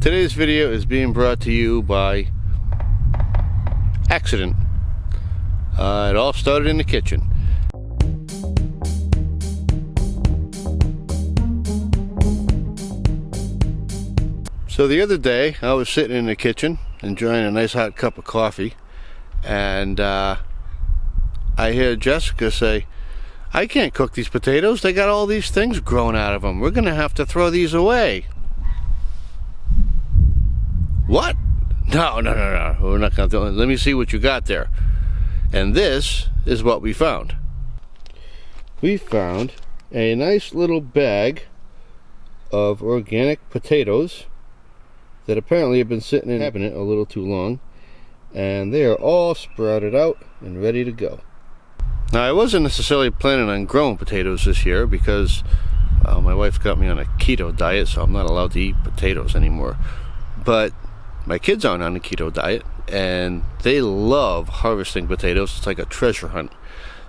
Today's video is being brought to you by accident. It all started in the kitchen. So the other day I was sitting in the kitchen enjoying a nice hot cup of coffee, and I hear Jessica say, "I can't cook these potatoes, they got all these things growing out of them. We're gonna have to throw these away." What? No, we're not gonna throw them. Let me see what you got there. And this is what we found. We found a nice little bag of organic potatoes that apparently have been sitting in the cabinet a little too long, and they are all sprouted out and ready to go. Now, I wasn't necessarily planning on growing potatoes this year because my wife got me on a keto diet, so I'm not allowed to eat potatoes anymore. But my kids aren't on a keto diet, and they love harvesting potatoes. It's like a treasure hunt.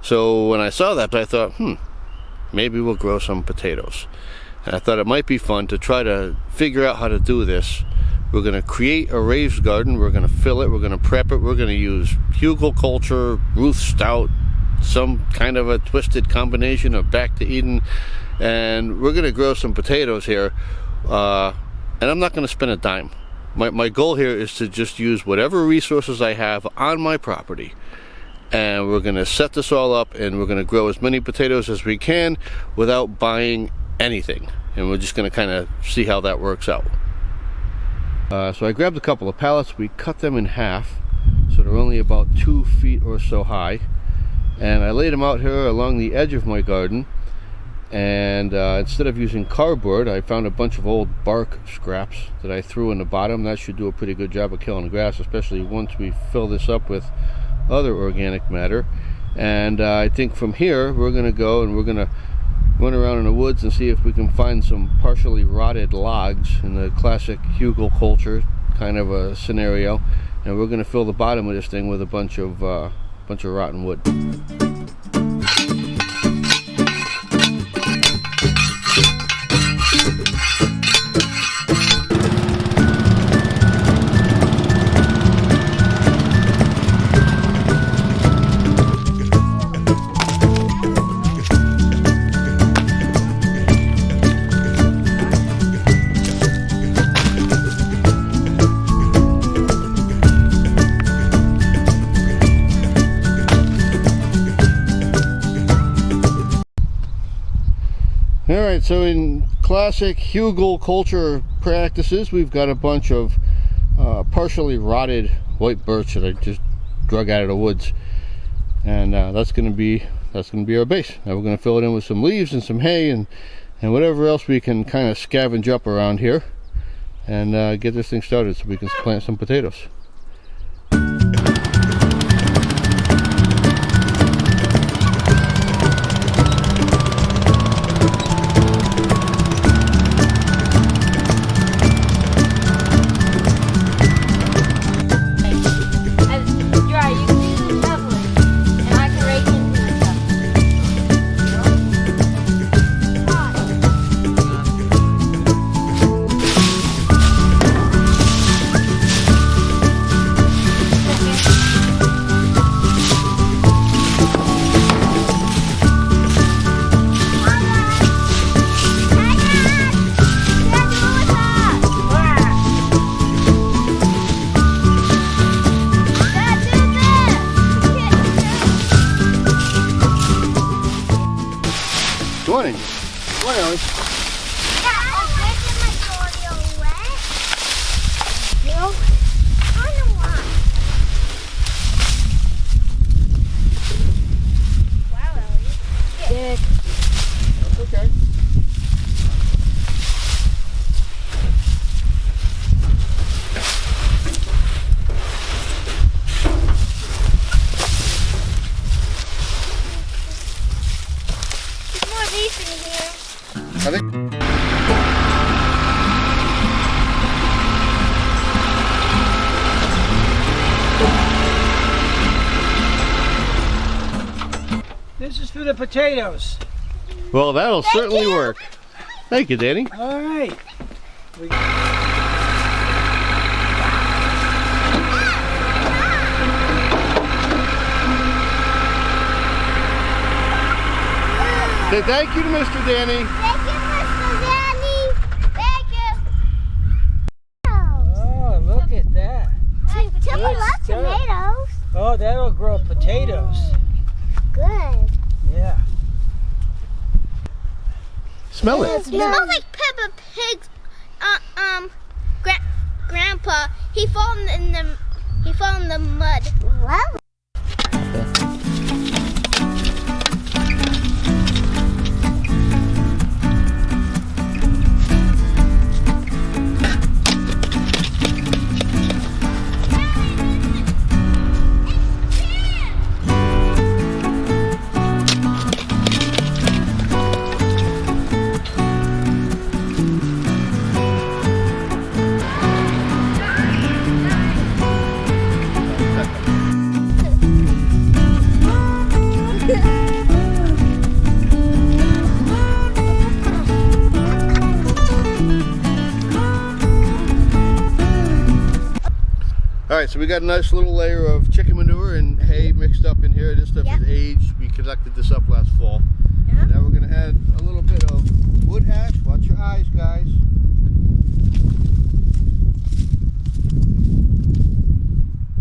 So when I saw that, I thought, maybe we'll grow some potatoes. And I thought it might be fun to try to figure out how to do this. We're going to create a raised garden. We're going to fill it. We're going to prep it. We're going to use Hugleculture, Ruth Stout, some kind of a twisted combination of Back to Eden, and we're going to grow some potatoes here. And I'm not going to spend a dime. My goal here is to just use whatever resources I have on my property, and we're going to set this all up, and we're going to grow as many potatoes as we can without buying anything, and we're just going to kind of see how that works out. So I grabbed a couple of pallets. We cut them in half so they're only about 2 feet or so high, and I laid them out here along the edge of my garden. And instead of using cardboard, I found a bunch of old bark scraps that I threw in the bottom. That should do a pretty good job of killing the grass, especially once we fill this up with other organic matter. And I think from here we're going to go and we're going to run around in the woods and see if we can find some partially rotted logs in the classic Hugleculture kind of a scenario, and we're going to fill the bottom of this thing with a bunch of rotten wood. Alright, so in classic Hugleculture practices, we've got a bunch of partially rotted white birch that I just drug out of the woods, and that's going to be our base. Now we're going to fill it in with some leaves and some hay and whatever else we can kind of scavenge up around here, and get this thing started so we can plant some potatoes. This is for the potatoes. Well, that'll certainly work. Thank you, Danny. All right. Say thank you to Mr. Danny. Thank you, Mr. Danny. Thank you. Oh, look at that. Tip Good love stuff. tomatoes. Oh, that'll grow potatoes. Good. Yeah. Smell it. It smells like Peppa Pig's grandpa. He fell in the mud. Wow. Alright, so we got a nice little layer of chicken manure and hay mixed up in here. This stuff is aged. We collected this up last fall. And now we're going to add a little bit of wood ash. Watch your eyes, guys.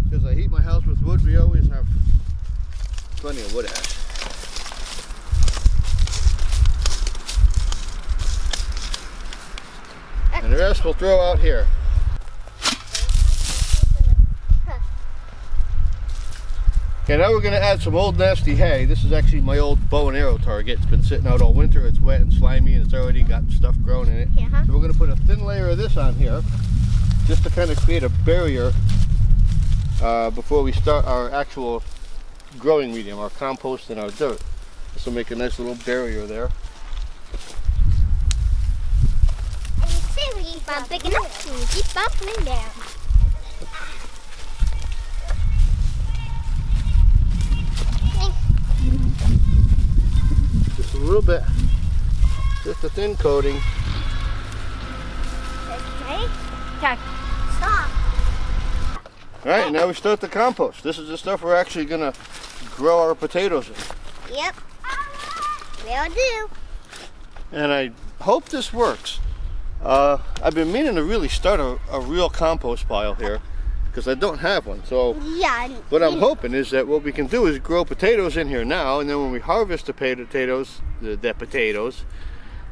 Because I heat my house with wood, we always have plenty of wood ash. And the rest we'll throw out here. Okay, now we're going to add some old nasty hay. This is actually my old bow and arrow target. It's been sitting out all winter. It's wet and slimy and it's already got stuff growing in it. So we're going to put a thin layer of this on here just to kind of create a barrier before we start our actual growing medium, our compost and our dirt. This will make a nice little barrier there. And you see we keep on picking up and we keep on putting down. Just a little bit. Just a thin coating. Okay. Stop. Alright, now we start the compost. This is the stuff we're actually going to grow our potatoes in. Yep. Will do. And I hope this works. I've been meaning to really start a real compost pile here because I don't have one. So Yeah. what I'm hoping is that what we can do is grow potatoes in here now, and then when we harvest the potatoes,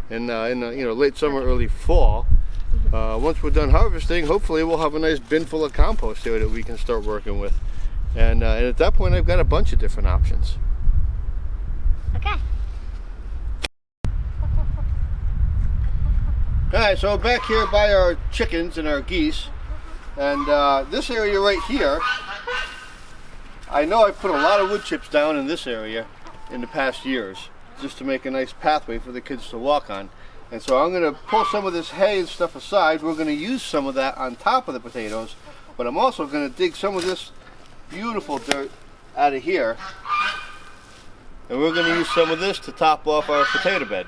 in late summer, early fall, once we're done harvesting, hopefully we'll have a nice bin full of compost here that we can start working with. And at that point, I've got a bunch of different options. Okay. Alright, so back here by our chickens and our geese, and this area right here, I know I've put a lot of wood chips down in this area in the past years, just to make a nice pathway for the kids to walk on. And so I'm going to pull some of this hay and stuff aside. We're going to use some of that on top of the potatoes, but I'm also going to dig some of this beautiful dirt out of here, and we're going to use some of this to top off our potato bed.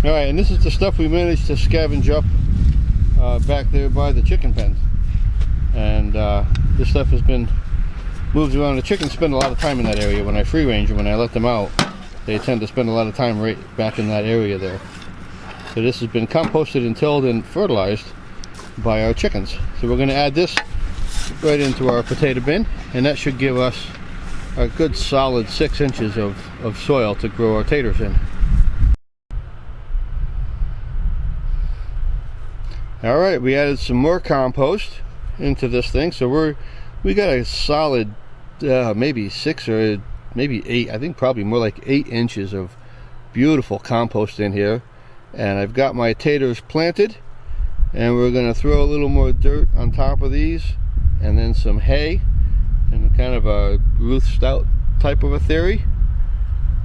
Alright, and this is the stuff we managed to scavenge up back there by the chicken pen. And this stuff has been moved around. The chickens spend a lot of time in that area when I free range them. When I let them out, they tend to spend a lot of time right back in that area there. So this has been composted and tilled and fertilized by our chickens. So we're going to add this right into our potato bin, and that should give us a good solid 6 inches of soil to grow our taters in. Alright, we added some more compost into this thing, so we got a solid maybe 6 or maybe 8, I think probably more like 8 inches of beautiful compost in here. And I've got my taters planted, and we're going to throw a little more dirt on top of these, and then some hay, and kind of a Ruth Stout type of a theory,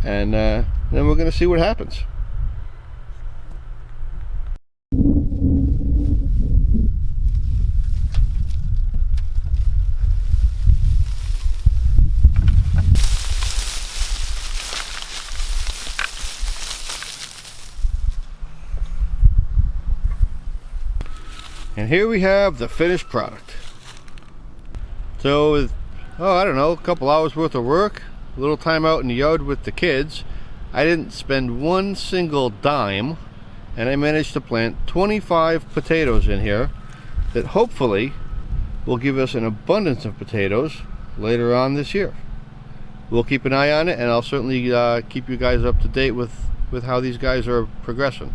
and then we're going to see what happens. And here we have the finished product. So with, I don't know, a couple hours worth of work, little time out in the yard with the kids, I didn't spend one single dime, and I managed to plant 25 potatoes in here that hopefully will give us an abundance of potatoes later on this year. We'll keep an eye on it, and I'll certainly keep you guys up to date with how these guys are progressing.